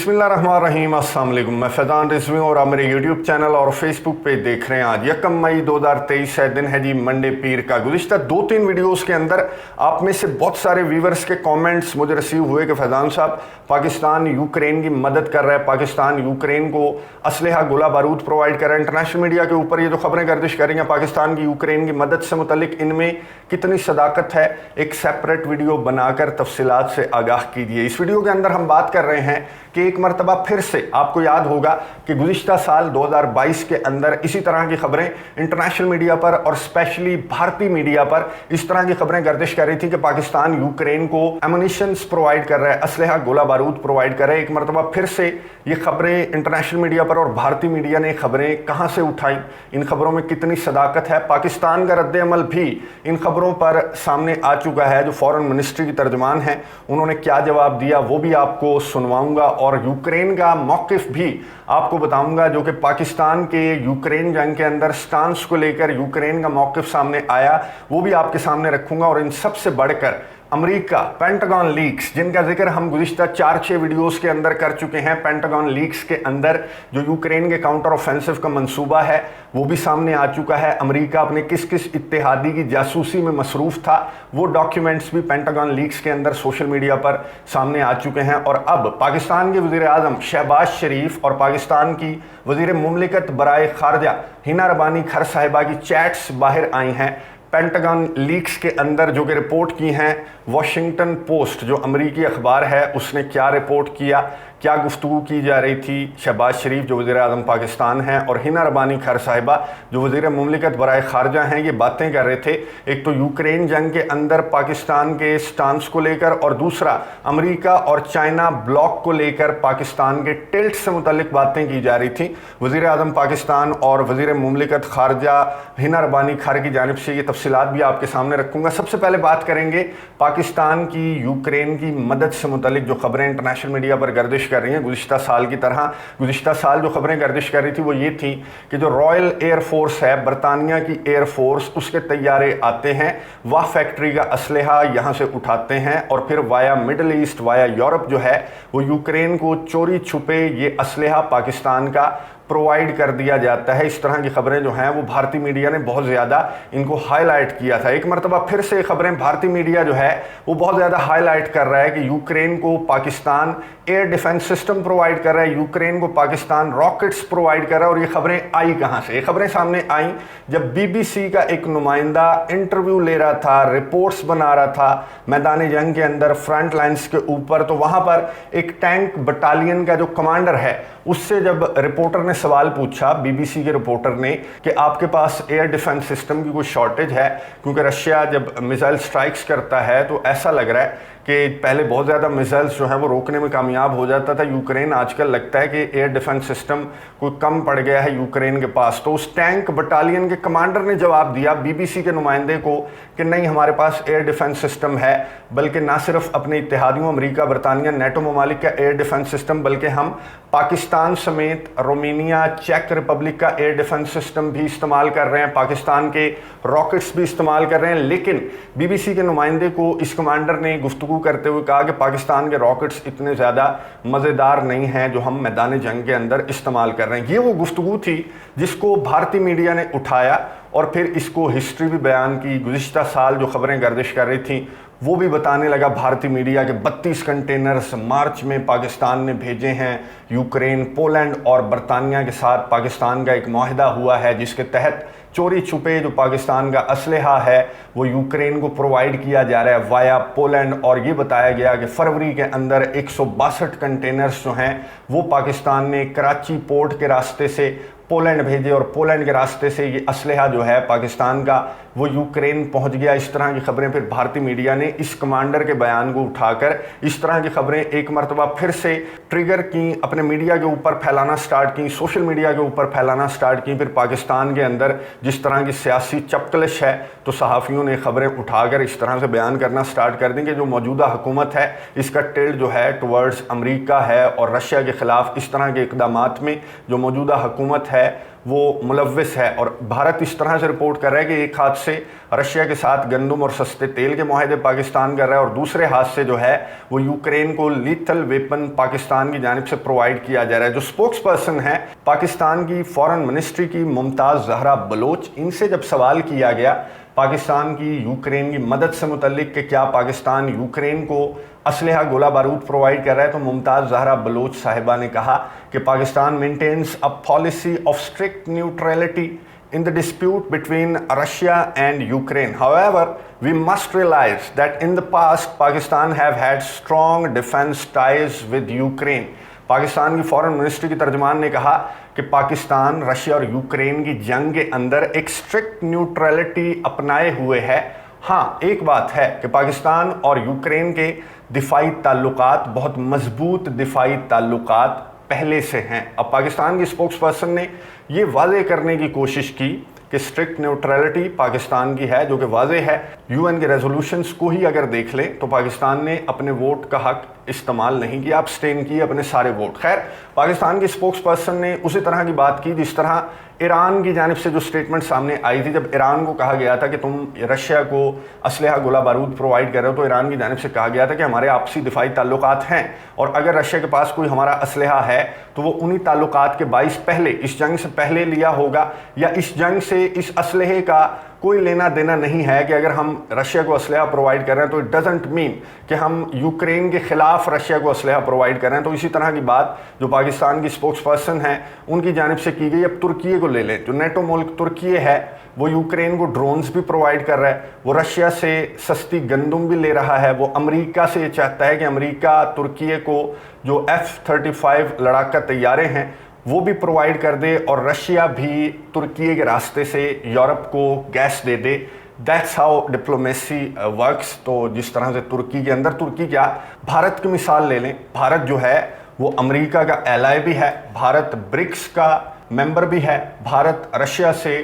बिस्मिल्लाहिर्रहमानिर्रहीम। अस्सलाम वालेकुम। मैं फैज़ान रिजवी और आप मेरे यूट्यूब चैनल और फेसबुक पे देख रहे हैं। आज 1 मई 2023 है, दिन है जी मंडे पीर का। गुज़िश्ता 2-3 वीडियोस के अंदर आप में से बहुत सारे व्यूवर्स के कमेंट्स मुझे रिसीव हुए कि फैज़ान साहब पाकिस्तान यूक्रेन की मदद कर रहा है, पाकिस्तान यूक्रेन को असलहा गोला बारूद प्रोवाइड कर रहा है। इंटरनेशनल मीडिया के ऊपर ये जो खबरें गर्दिश कर रही हैं पाकिस्तान की यूक्रेन की मदद से मुतल्लिक, इनमें कितनी सदाकत है, एक सेपरेट वीडियो बनाकर तफसीलात से आगाह कीजिए। इस वीडियो के अंदर हम बात कर रहे हैं कि एक मरतबा फिर से आपको याद होगा कि गुज़िश्ता साल 2022 के अंदर इसी तरह की खबरें इंटरनेशनल मीडिया पर और स्पेशली भारतीय मीडिया पर इस तरह की खबरें गर्दिश कर रही थी कि पाकिस्तान यूक्रेन को एमुनिशंस प्रोवाइड कर रहा है, असलहा गोला बारूद प्रोवाइड कर रहा है। एक मरतबा फिर से ये खबरें इंटरनेशनल मीडिया पर और भारतीय मीडिया ने खबरें कहाँ से उठाई, इन खबरों में कितनी सदाकत है, पाकिस्तान का रद्द अमल भी इन खबरों पर सामने आ चुका है। जो फॉरेन मिनिस्ट्री की तर्जमान है उन्होंने क्या जवाब दिया वो भी आपको सुनवाऊंगा और यूक्रेन का मौक़िफ़ भी आपको बताऊंगा, जो कि पाकिस्तान के यूक्रेन जंग के अंदर स्टांस को लेकर यूक्रेन का मौक़िफ़ सामने आया वो भी आपके सामने रखूंगा। और इन सबसे बढ़कर अमेरिका पेंटागन लीक्स, जिनका जिक्र हम गुज़िश्ता 4-6 वीडियोस के अंदर कर चुके हैं। पेंटागन लीक्स के अंदर जो यूक्रेन के काउंटर ऑफेंसिव का मंसूबा है वो भी सामने आ चुका है। अमेरिका अपने किस किस इत्तेहादी की जासूसी में मसरूफ़ था वो डॉक्यूमेंट्स भी पेंटागन लीक्स के अंदर सोशल मीडिया पर सामने आ चुके हैं। और अब पाकिस्तान के वज़ीर आज़म शहबाज शरीफ और पाकिस्तान की वज़ीर मुमलिकत बराए खारजा हिना रबानी खर साहिबा की चैट्स बाहर आई हैं पेंटागन लीक्स के अंदर, जो कि रिपोर्ट की हैं। वॉशिंगटन पोस्ट जो अमरीकी अखबार है उसने क्या रिपोर्ट किया, क्या गुफ्तगू की जा रही थी। शहबाज शरीफ जो वज़ीर आज़म पाकिस्तान हैं और हिना रबानी खर साहिबा जो वज़ीर मुमलिकत बराए खारजा हैं, ये बातें कर रहे थे। एक तो यूक्रेन जंग के अंदर पाकिस्तान के स्टांस को लेकर और दूसरा अमेरिका और चाइना ब्लॉक को लेकर पाकिस्तान के टिल्ट से मुतल्लिक बातें की जा रही थी। वज़ीर आज़म पाकिस्तान और वज़ीर मुमलिकत खारजा हिना रबानी खर की जानिब से ये तफसीलात भी आपके सामने रखूँगा। सबसे पहले बात करेंगे पाकिस्तान की यूक्रेन की मदद से मुतल्लिक जो खबरें इंटरनेशनल मीडिया पर गर्दिश कर रही हैं गुज़िश्ता साल की तरह। गुज़िश्ता साल जो खबरें गर्दिश कर रही थी वो ये थी कि जो रॉयल एयर फोर्स है, बरतानिया की एयर फोर्स, उसके तैयारे आते हैं, वह फैक्ट्री का असलहा यहाँ से उठाते हैं और फिर via middle east, via Europe जो है वो यूक्रेन को चोरी छुपे ये असलहा पाकिस्तान का प्रोवाइड कर दिया जाता है। इस तरह की खबरें जो हैं वो भारतीय मीडिया ने बहुत ज़्यादा इनको हाईलाइट किया था। एक मरतबा फिर से खबरें भारतीय मीडिया जो है वो बहुत ज़्यादा हाईलाइट कर रहा है कि यूक्रेन को Pakistan air defence system provide कर रहा है, यूक्रेन को पाकिस्तान रॉकेट्स प्रोवाइड कर रहा है। और ये खबरें आई कहाँ से? ये खबरें सामने आई जब BBC का एक नुमाइंदा इंटरव्यू ले रहा था, रिपोर्ट्स बना रहा था मैदान जंग के अंदर फ्रंट लाइन्स के ऊपर। तो वहाँ पर एक टैंक बटालियन का जो कमांडर है उससे जब रिपोर्टर ने सवाल पूछा, BBC के रिपोर्टर ने, कि आपके पास एयर डिफेंस सिस्टम की कोई शॉर्टेज है, क्योंकि रशिया जब मिसाइल स्ट्राइक्स करता है तो ऐसा लग रहा है कि पहले बहुत ज़्यादा मिसाइल्स जो हैं वो रोकने में कामयाब हो जाता था यूक्रेन, आजकल लगता है कि एयर डिफेंस सिस्टम कोई कम पड़ गया है यूक्रेन के पास। तो उस टैंक बटालियन के कमांडर ने जवाब दिया BBC के नुमाइंदे को कि नहीं, हमारे पास एयर डिफेंस सिस्टम है, बल्कि ना सिर्फ अपने इत्तेहादियों अमेरिका, बरतानिया, नेटो ममालिक का एयर डिफेंस सिस्टम, बल्कि हम पाकिस्तान समेत रोमानिया, चेक रिपब्लिक का एयर डिफेंस सिस्टम भी इस्तेमाल कर रहे हैं, पाकिस्तान के रॉकेट्स भी इस्तेमाल कर रहे हैं। लेकिन BBC के नुमाइंदे को इस कमांडर ने गुफ्तगू करते हुए कहा कि पाकिस्तान के रॉकेट्स इतने ज़्यादा मज़ेदार नहीं हैं जो हम मैदान जंग के अंदर इस्तेमाल कर रहे हैं। ये वो गुफ्तगू थी जिसको भारतीय मीडिया ने उठाया और फिर इसको हिस्ट्री भी बयान की। गुज़िश्ता साल जो खबरें गर्दिश कर रही थी वो भी बताने लगा भारतीय मीडिया के 32 कंटेनर्स मार्च में पाकिस्तान ने भेजे हैं यूक्रेन। पोलैंड और बरतानिया के साथ पाकिस्तान का एक मुआहदा हुआ है जिसके तहत चोरी छुपे जो पाकिस्तान का असलहा है वो यूक्रेन को प्रोवाइड किया जा रहा है वाया पोलैंड। और ये बताया गया कि फरवरी के अंदर 162 कंटेनर्स जो हैं वो पाकिस्तान ने कराची पोर्ट के रास्ते से पोलैंड भेजे और पोलैंड के रास्ते से ये असलहा जो है पाकिस्तान का वो यूक्रेन पहुंच गया। इस तरह की खबरें फिर भारतीय मीडिया ने इस कमांडर के बयान को उठाकर इस तरह की खबरें एक मरतबा फिर से ट्रिगर की, अपने मीडिया के ऊपर फैलाना स्टार्ट की, सोशल मीडिया के ऊपर फैलाना स्टार्ट की। फिर पाकिस्तान के अंदर जिस तरह की सियासी चपकलिश है तो सहाफ़ियों ने खबरें उठाकर इस तरह से बयान करना स्टार्ट कर दी कि जो मौजूदा हुकूमत है इसका टिल्ट जो है टुवर्ड्स अमरीका है और रशिया के ख़िलाफ़ इस तरह के इक़दामात में जो मौजूदा हुकूमत है वो मुलव्विस है। और भारत इस तरह से रिपोर्ट कर रहा है कि एक हाथ से रशिया के साथ गंदम और सस्ते तेल के मुआहदे पाकिस्तान कर रहा है और दूसरे हाथ से जो है वो यूक्रेन को लीथल वेपन पाकिस्तान की जानिब से प्रोवाइड किया जा रहा है। जो स्पोक्स पर्सन है पाकिस्तान की फॉरेन मिनिस्ट्री की मुमताज़ जहरा बलोच, इनसे जब सवाल किया गया पाकिस्तान की यूक्रेन की मदद से मुतल्लिक कि क्या पाकिस्तान यूक्रेन को असलहा गोला बारूद प्रोवाइड कर रहा है, तो मुमताज़ जहरा बलोच साहिबा ने कहा कि Pakistan maintains a policy of strict neutrality in the dispute between Russia and Ukraine. However, we must realize that in the past Pakistan have had strong defense ties with Ukraine. Pakistan की foreign ministry की तर्जमान ने कहा कि Pakistan Russia और Ukraine की जंग के अंदर एक स्ट्रिक्ट न्यूट्रलिटी अपनाए हुए है। हाँ, एक बात है कि पाकिस्तान और यूक्रेन के दिफाई ताल्लुकात बहुत मजबूत दिफाई ताल्लुकात पहले से हैं। अब पाकिस्तान की स्पोक्स पर्सन ने ये वाज़े करने की कोशिश की कि स्ट्रिक्ट न्यूट्रलिटी पाकिस्तान की है, जो कि वाज़े है। यूएन के रेजोल्यूशंस को ही अगर देख लें तो पाकिस्तान ने अपने वोट का हक इस्तेमाल नहीं किया, अब्सटेन किए अपने सारे वोट। खैर, पाकिस्तान की स्पोक्स पर्सन ने उसी तरह की बात की जिस तरह ईरान की जानिब से जो स्टेटमेंट सामने आई थी, जब ईरान को कहा गया था कि तुम रशिया को असलहा गोला बारूद प्रोवाइड कर रहे हो, तो ईरान की जानिब से कहा गया था कि हमारे आपसी दिफाई ताल्लुकात हैं और अगर रशिया के पास कोई हमारा असलहा है तो वो उन्हीं ताल्लुकात के बाइस पहले, इस जंग से पहले लिया होगा, या इस जंग से इस असलहे का कोई लेना देना नहीं है कि अगर हम रशिया को असलहा प्रोवाइड कर रहे हैं तो इट डजंट मीन कि हम यूक्रेन के खिलाफ रशिया को असलहा प्रोवाइड कर रहे हैं। तो इसी तरह की बात जो पाकिस्तान की स्पोक्स पर्सन है उनकी जानिब से की गई। अब तुर्की को ले लें, जो नेटो मुल्क तुर्की है वो यूक्रेन को ड्रोन्स भी प्रोवाइड कर रहा है, वो रशिया से सस्ती गंदम भी ले रहा है, वो अमेरिका से ये चाहता है कि अमेरिका तुर्की को जो F-35 लड़ाका तैयारे हैं वो भी प्रोवाइड कर दे और रशिया भी तुर्की के रास्ते से यूरोप को gas they they. That's how diplomacy works. तो जिस तरह से तुर्की के अंदर, तुर्की क्या, भारत की मिसाल ले लें, भारत जो है वो अमेरिका का एलाय भी है, भारत ब्रिक्स का मेंबर भी है, भारत रशिया से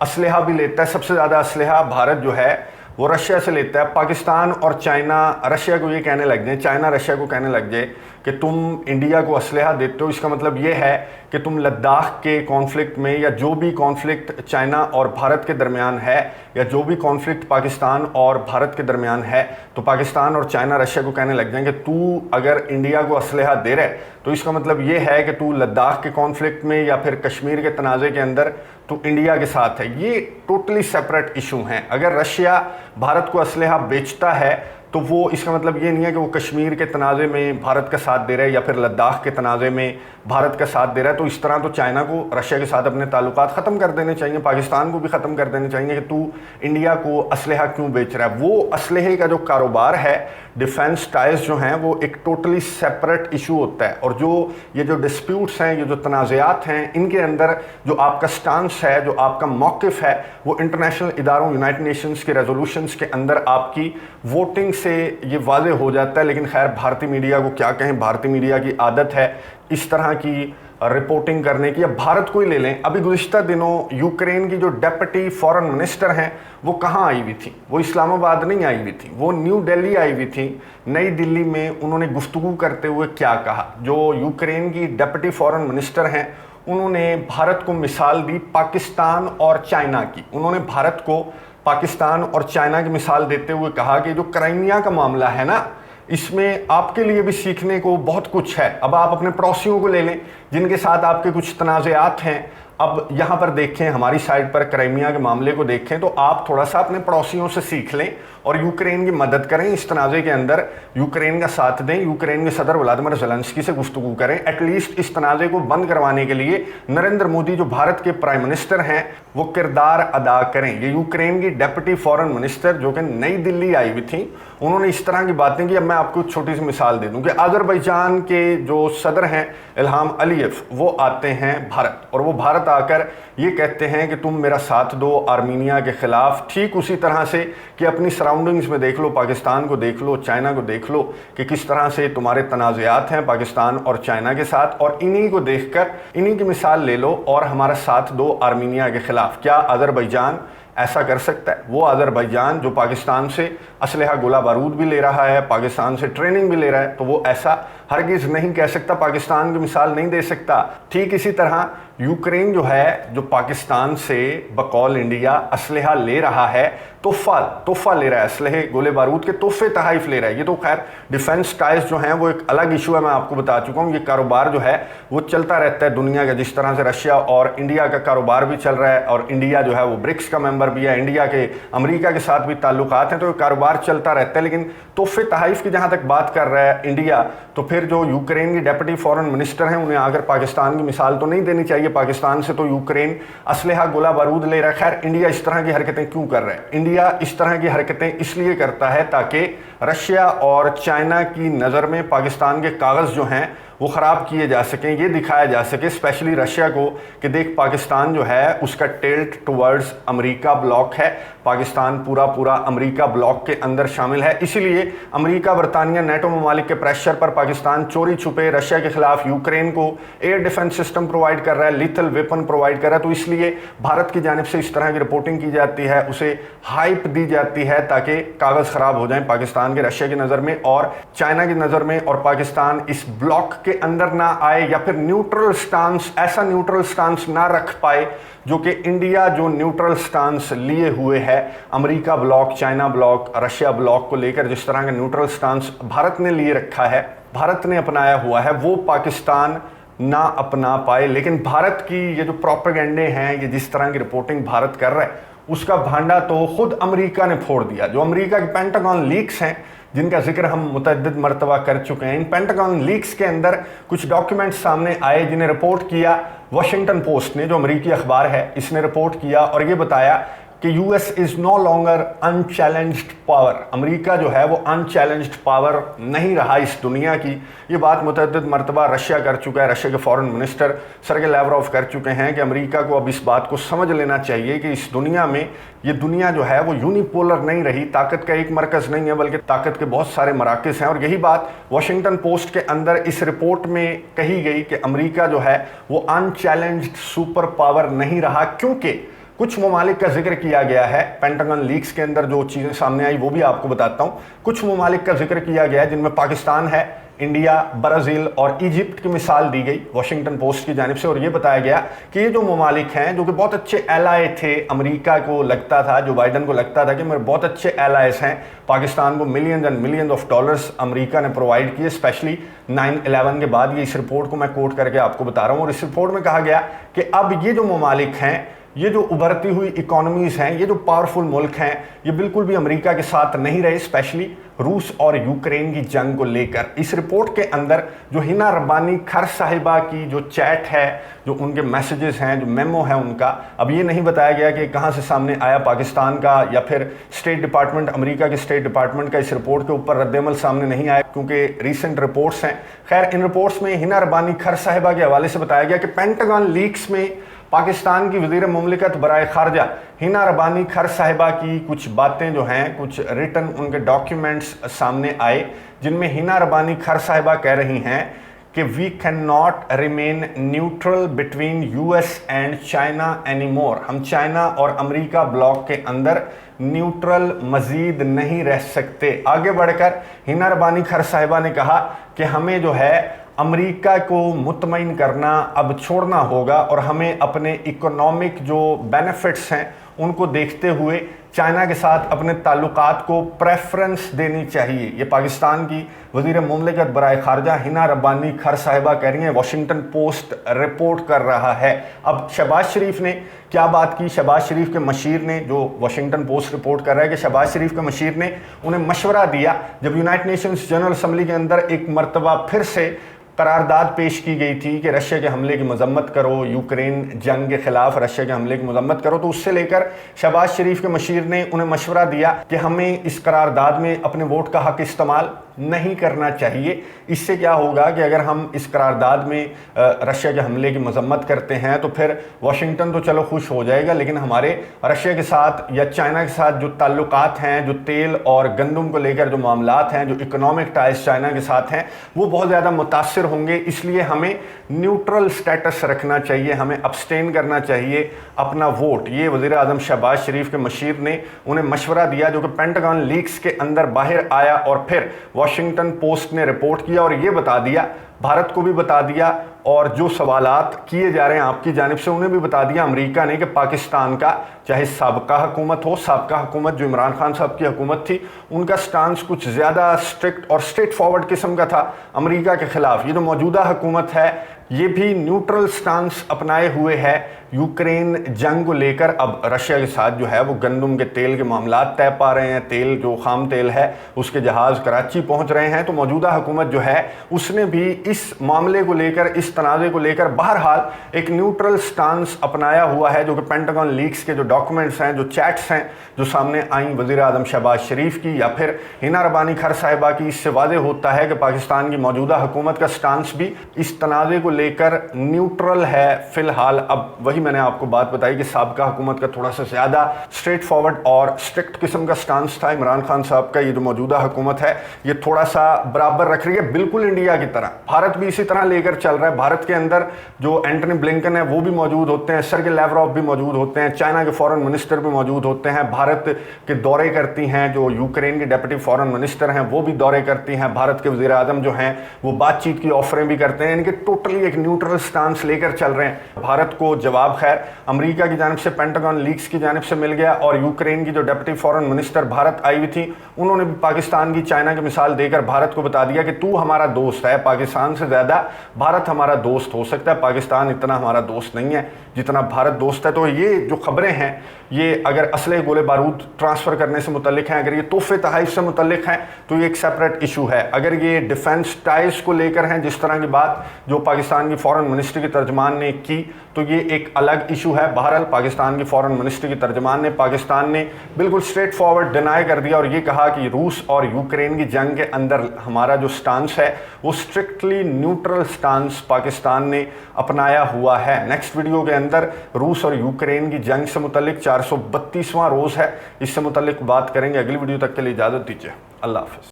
असलहा भी लेता है, सबसे ज़्यादा असलहा भारत जो है वो रशिया से लेता है। पाकिस्तान और चाइना रशिया को ये कहने लग जाए, चाइना रशिया को कहने लग जाए कि तुम इंडिया को असलहा देते हो, इसका मतलब ये है कि तुम लद्दाख के कॉन्फ्लिक्ट में या जो भी कॉन्फ्लिक्ट चाइना और भारत के दरमियान है या जो भी कॉन्फ्लिक्ट पाकिस्तान और भारत के दरमियान है, तो पाकिस्तान और चाइना रशिया को कहने लग जाएंगे तू अगर इंडिया को असलहा दे रहा है तो इसका मतलब ये है कि तू लद्दाख के कॉन्फ्लिक्ट में या फिर कश्मीर के तनाज़े के अंदर तो इंडिया के साथ है। ये टोटली सेपरेट इशू हैं। अगर रशिया भारत को असलहा बेचता है तो वो इसका मतलब ये नहीं है कि वो कश्मीर के तनाज़े में भारत का साथ दे रहा है या फिर लद्दाख के तनाज़े में भारत का साथ दे रहा है। तो इस तरह तो चाइना को रशिया के साथ अपने ताल्लुकात ख़त्म कर देने चाहिए, पाकिस्तान को भी ख़त्म कर देने चाहिए कि तू इंडिया को असलहा क्यों बेच रहा है। वो असलहे का जो कारोबार है, डिफेंस टाइज जो हैं, वो एक टोटली सेपरेट इशू होता है। और जो ये जो डिस्प्यूट्स हैं, ये जो तनाज़ात हैं, इनके अंदर जो आपका स्टांस है, जो आपका मौक़िफ़ है, वो इंटरनेशनल इदारों, यूनाइटेड नेशंस के रेजोल्यूशंस के अंदर आपकी वोटिंग से ये वाज़े हो जाता है। लेकिन खैर, भारतीय मीडिया को क्या कहें, भारतीय मीडिया की आदत है इस तरह की रिपोर्टिंग करने की। अब भारत को ही ले लें, अभी गुज़िश्ता दिनों यूक्रेन की जो डेप्यूटी फॉरेन मिनिस्टर हैं वो कहाँ आई हुई थी, वो इस्लामाबाद नहीं आई हुई थी, वो न्यू दिल्ली आई हुई थी। नई दिल्ली में उन्होंने गुफ्तगू करते हुए क्या कहा, जो यूक्रेन की डेप्यूटी फॉरेन मिनिस्टर हैं उन्होंने भारत को मिसाल दी पाकिस्तान और चाइना की। उन्होंने भारत को पाकिस्तान और चाइना की मिसाल देते हुए कहा कि जो क्राइमिया का मामला है ना, इसमें आपके लिए भी सीखने को बहुत कुछ है। अब आप अपने पड़ोसियों को ले लें जिनके साथ आपके कुछ तनाज़ात हैं। अब यहाँ पर देखें, हमारी साइड पर क्राइमिया के मामले को देखें तो आप थोड़ा सा अपने पड़ोसियों से सीख लें और यूक्रेन की मदद करें, इस तनाज़े के अंदर यूक्रेन का साथ दें, यूक्रेन के सदर व्लादिमीर ज़ेलेंस्की से गुफ्तगू करें। एटलीस्ट इस तनाज़े को बंद करवाने के लिए नरेंद्र मोदी जो भारत के प्राइम मिनिस्टर हैं वो किरदार अदा करें। ये यूक्रेन की डेप्यूटी फॉरेन मिनिस्टर जो कि नई दिल्ली आई हुई थी, उन्होंने इस तरह की बातें की। अब मैं आपको एक छोटी सी मिसाल दे दूं कि अज़रबैजान के जो सदर हैं इल्हाम अलीयव, वो आते हैं भारत और वो भारत आकर ये कहते हैं कि तुम मेरा साथ दो आर्मीनिया के ख़िलाफ़। ठीक उसी तरह से कि अपनी सराउंडिंग्स में देख लो, पाकिस्तान को देख लो, चाइना को देख लो कि किस तरह से तुम्हारे तनाज़ात हैं पाकिस्तान और चाइना के साथ, और इन्हीं को देखकर इन्हीं की मिसाल ले लो और हमारा साथ दो आर्मीनिया के ख़िलाफ़। क्या अज़रबैजान ऐसा कर सकता है। वो अज़रबैजान जो पाकिस्तान से असलहा गोला बारूद भी ले रहा है, पाकिस्तान से ट्रेनिंग भी ले रहा है, तो वो ऐसा हरगिज़ नहीं कह सकता, पाकिस्तान की मिसाल नहीं दे सकता। ठीक इसी तरह यूक्रेन जो है, जो पाकिस्तान से बकौल इंडिया असलहा ले रहा है, तोहफा ले रहा है, असलहे गोले बारूद के तोहफे तहाइफ ले रहा है। ये तो खैर डिफेंस टाइज जो हैं वो एक अलग इशू है, मैं आपको बता चुका हूँ। ये कारोबार जो है वो चलता रहता है दुनिया का, जिस तरह से रशिया और इंडिया का कारोबार भी चल रहा है, और इंडिया जो है वो ब्रिक्स का मेंबर भी है, इंडिया के अमेरिका के साथ भी ताल्लुकात हैं, तो ये कारोबार चलता रहता है। लेकिन तोहफे तहाइफ की जहाँ तक बात कर रहा है इंडिया, तो फिर जो यूक्रेन की डेप्यूटी फॉरेन मिनिस्टर हैं, उन्हें आकर पाकिस्तान की मिसाल तो नहीं देनी चाहिए। पाकिस्तान से तो यूक्रेन असलहा गोला बारूद ले रहा है। खैर, इंडिया इस तरह की हरकतें क्यों कर रहा है? इंडिया इस तरह की हरकतें इसलिए करता है ताकि रशिया और चाइना की नज़र में पाकिस्तान के कागज़ जो हैं वो ख़राब किए जा सकें, ये दिखाया जा सके स्पेशली रशिया को कि देख, पाकिस्तान जो है उसका टिल्ट टुवर्ड्स अमेरिका ब्लॉक है, पाकिस्तान पूरा अमेरिका ब्लॉक के अंदर शामिल है। इसीलिए अमेरिका, बरतानिया, नेटो ममालिक के प्रेशर पर पाकिस्तान चोरी छुपे रशिया के खिलाफ यूक्रेन को एयर डिफेंस सिस्टम प्रोवाइड कर रहा है, लीथल वेपन प्रोवाइड कर रहा है। तो इसलिए भारत की जानिब से इस तरह की रिपोर्टिंग की जाती है, उसे हाइप दी जाती है ताकि कागज़ ख़राब हो जाएं पाकिस्तान के, रशिया की नज़र में और चाइना की नज़र में, और पाकिस्तान इस ब्लॉक के अंदर ना आए, या फिर न्यूट्रल स्टांस, ऐसा न्यूट्रल स्टांस ना रख पाए जो कि इंडिया जो न्यूट्रल स्टांस लिए हुए है America block, China block, Russia block को लेकर, जिस तरह का न्यूट्रल स्टांस भारत ने लिए रखा है, भारत ने अपनाया हुआ है, वो पाकिस्तान ना अपना पाए। लेकिन भारत की ये जो प्रोपेगेंडे हैं, ये जिस तरह की रिपोर्टिंग भारत कर रहा है, उसका भांडा तो खुद अमेरिका ने फोड़ दिया। जो अमेरिका के पेंटागन लीक्स हैं, जिनका जिक्र हम मुतअद्दिद मरतबा कर चुके हैं, इन पेंटागन लीक्स के अंदर कुछ डॉक्यूमेंट्स सामने आए जिन्हें रिपोर्ट किया वाशिंगटन पोस्ट ने, जो अमेरिकी अखबार है, इसने रिपोर्ट किया और ये बताया कि US is no longer unchallenged power. America जो है वो अनचैलेंज्ड पावर नहीं रहा इस दुनिया की। ये बात मुतअद्दिद मरतबा रशिया कर चुका है, रशिया के फॉरेन मिनिस्टर सरगे लैवरोव कर चुके हैं कि अमेरिका को अब इस बात को समझ लेना चाहिए कि इस दुनिया में, ये दुनिया जो है वो यूनिपोलर नहीं रही, ताकत का एक मरकज़ नहीं है बल्कि ताकत के बहुत सारे मराकज़ हैं। और यही बात वाशिंगटन पोस्ट के अंदर इस रिपोर्ट में कही गई कि अमेरिका जो है वो अनचैलेंज्ड सुपर पावर नहीं रहा, क्योंकि कुछ ममालिक का जिक्र किया गया है। पेंटागन लीक्स के अंदर जो चीज़ें सामने आई वो भी आपको बताता हूँ। कुछ ममालिक का जिक्र किया गया है जिनमें पाकिस्तान है, इंडिया, ब्राज़ील और इजिप्ट की मिसाल दी गई वाशिंगटन पोस्ट की जानिब से, और ये बताया गया कि ये जो ममालिक हैं जो कि बहुत अच्छे एलाय थे, अमेरिका को लगता था, जो बाइडन को लगता था कि मेरे बहुत अच्छे एलायज हैं, पाकिस्तान को millions and millions of dollars America ने प्रोवाइड किए, स्पेशली 9/11 के बाद। ये इस रिपोर्ट को मैं कोट करके आपको बता रहा हूँ, और इस रिपोर्ट में कहा गया कि अब ये जो ममालिक हैं, ये जो उभरती हुई इकोनॉमीज़ हैं, ये जो पावरफुल मुल्क हैं, ये बिल्कुल भी अमेरिका के साथ नहीं रहे, स्पेशली रूस और यूक्रेन की जंग को लेकर। इस रिपोर्ट के अंदर जो हिना रब्बानी खर साहिबा की जो चैट है, जो उनके मैसेजेस हैं, जो मेमो है उनका, अब ये नहीं बताया गया कि कहाँ से सामने आया, पाकिस्तान का या फिर स्टेट डिपार्टमेंट, अमेरिका के स्टेट डिपार्टमेंट का इस रिपोर्ट के ऊपर रद्दअमल सामने नहीं आया, क्योंकि रीसेंट रिपोर्ट्स हैं। खैर, इन रिपोर्ट्स में हिना रब्बानी खर साहिबा के हवाले से बताया गया कि पेंटागन लीक्स में पाकिस्तान की वज़ीर मुमलिकत बराए खारजा हिना रब्बानी खर साहिबा की कुछ बातें जो हैं, कुछ रिटन उनके डॉक्यूमेंट्स सामने आए, जिनमें हिना रब्बानी खर साहिबा कह रही हैं कि we can not remain neutral between US and China any more. हम चाइना और अमेरिका ब्लॉक के अंदर न्यूट्रल मज़ीद नहीं रह सकते। आगे बढ़कर हिना रब्बानी खर साहिबा ने कहा कि हमें जो है अमेरिका को मुतमईन करना अब छोड़ना होगा, और हमें अपने इकोनॉमिक जो बेनिफिट्स हैं उनको देखते हुए चाइना के साथ अपने ताल्लुकात को प्रेफरेंस देनी चाहिए। ये पाकिस्तान की वज़ीर मुमलिकत बराए खारजा हिना रब्बानी खर साहिबा कह रही हैं, वाशिंगटन पोस्ट रिपोर्ट कर रहा है। अब शहबाज शरीफ ने क्या बात की? शहबाज शरीफ के मशीर ने, जो वाशिंगटन पोस्ट रिपोर्ट कर रहा है कि शहबाज शरीफ के मशीर ने उन्हें मशवरा दिया जब यूनाइटेड नेशंस जनरल असम्बली के अंदर एक मरतबा फिर से करारदाद पेश की गई थी कि रशिया के हमले की मजम्मत करो, यूक्रेन जंग के खिलाफ रशिया के हमले की मजम्मत करो, तो उससे लेकर शहबाज शरीफ के मशीर ने उन्हें मशवरा दिया कि हमें इस करारदाद में अपने वोट का हक इस्तेमाल नहीं करना चाहिए। इससे क्या होगा कि अगर हम इस करारदाद में रशिया के हमले की मजम्मत करते हैं तो फिर वाशिंगटन तो चलो खुश हो जाएगा, लेकिन हमारे रशिया के साथ या चाइना के साथ जो ताल्लुकात हैं, जो तेल और गंदम को लेकर जो मामलात हैं, जो इकोनॉमिक टाइज चाइना के साथ हैं, वो बहुत ज़्यादा मुतासिर होंगे। इसलिए हमें न्यूट्रल स्टेटस रखना चाहिए, हमें अब्सटेन करना चाहिए अपना वोट। ये वज़ीर आज़म शहबाज शरीफ के मशीर ने उन्हें मशवरा दिया, जो कि पेंटागन लीक्स के अंदर बाहर आया और फिर वॉशिंगटन पोस्ट ने रिपोर्ट किया और ये बता दिया, भारत को भी बता दिया और जो सवालात किए जा रहे हैं आपकी जानिब से उन्हें भी बता दिया अमेरिका ने कि पाकिस्तान का चाहे साबका हुकूमत हो, साबका हुकूमत जो इमरान खान साहब की हुकूमत थी, उनका स्टांस कुछ ज़्यादा स्ट्रिक्ट और स्ट्रेट फॉरवर्ड किस्म का था अमेरिका के ख़िलाफ़। ये जो मौजूदा हुकूमत है ये भी न्यूट्रल स्टांस अपनाए हुए है यूक्रेन जंग को लेकर। अब रशिया के साथ जो है वो गंदम के तेल के मामलात तय पा रहे हैं, तेल जो खाम तेल है उसके जहाज़ कराची पहुंच रहे हैं। तो मौजूदा हुकूमत जो है उसने भी इस मामले को लेकर, इस तनाज़े को लेकर बहरहाल एक न्यूट्रल स्टांस अपनाया हुआ है, जो कि पेंटागन लीक्स के जो डॉक्यूमेंट्स हैं, जो चैट्स हैं जो सामने आई वज़ीर आज़म शहबाज शरीफ की या फिर हिना रबानी खर साहिबा की, इससे वाज़ेह होता है कि पाकिस्तान की मौजूदा हुकूमत का स्टांस भी इस तनाज़े को लेकर न्यूट्रल है फ़िलहाल। अब वही मैंने आपको बात बताई कि साबका हुकूमत का थोड़ा सा ज़्यादा स्ट्रेट फॉरवर्ड और स्ट्रिक्ट किस्म का स्टांस था इमरान खान साहब का। ये जो मौजूदा हुकूमत है ये थोड़ा सा बराबर रख रही है, बिल्कुल इंडिया की तरह। भारत भी इसी तरह लेकर चल रहा है। भारत के अंदर जो एंटनी ब्लिंकन है वो भी मौजूद होते हैं, सर्गे लैवरॉव भी मौजूद होते हैं, चाइना के फॉरेन मिनिस्टर भी मौजूद होते हैं, भारत के दौरे करती हैं जो यूक्रेन के डेप्यूटी फॉरेन मिनिस्टर हैं वो भी दौरे करती हैं, भारत के वज़ीर आज़म जो हैं वो बातचीत की ऑफरें भी करते हैं। इनके टोटली एक न्यूट्रल स्टांस लेकर चल रहे हैं। भारत को जवाब खैर अमेरिका की जानिब से पेंटागन लीक्स की जानिब से मिल गया और यूक्रेन की जो डेप्यूटी फॉरेन मिनिस्टर भारत आई हुई थी उन्होंने भी पाकिस्तान की, चाइना की मिसाल देकर भारत को बता दिया कि तू हमारा दोस्त है, पाकिस्तान से ज़्यादा भारत हमारा दोस्त हो सकता है, पाकिस्तान इतना हमारा दोस्त नहीं है जितना भारत दोस्त है। तो ये जो खबरें हैं ये अगर असले गोले बारूद ट्रांसफ़र करने से मुतल्लिक हैं, अगर ये तोहफे तहाइफ से मुतल्लिक हैं तो ये एक सेपरेट इशू है। अगर ये डिफेंस टाइज को लेकर हैं, जिस तरह की बात जो पाकिस्तान की फॉरेन मिनिस्ट्री के तर्जमान ने की, तो ये एक अलग इशू है। बहरहाल पाकिस्तान की फॉरेन मिनिस्ट्री के तर्जमान ने, पाकिस्तान ने बिल्कुल स्ट्रेट फॉरवर्ड डिनाई कर दिया और ये कहा कि रूस और यूक्रेन की जंग के अंदर हमारा जो स्टांस है वो स्ट्रिक्टली न्यूट्रल स्टांस पाकिस्तान ने अपनाया हुआ है। नेक्स्ट वीडियो के अंदर रूस और यूक्रेन की जंग से मुतल्लिक 432वां रोज़ है, इससे मुतल्लिक बात करेंगे। अगली वीडियो तक के लिए इजाज़त दीजिए। अल्लाह हाफ़िज़।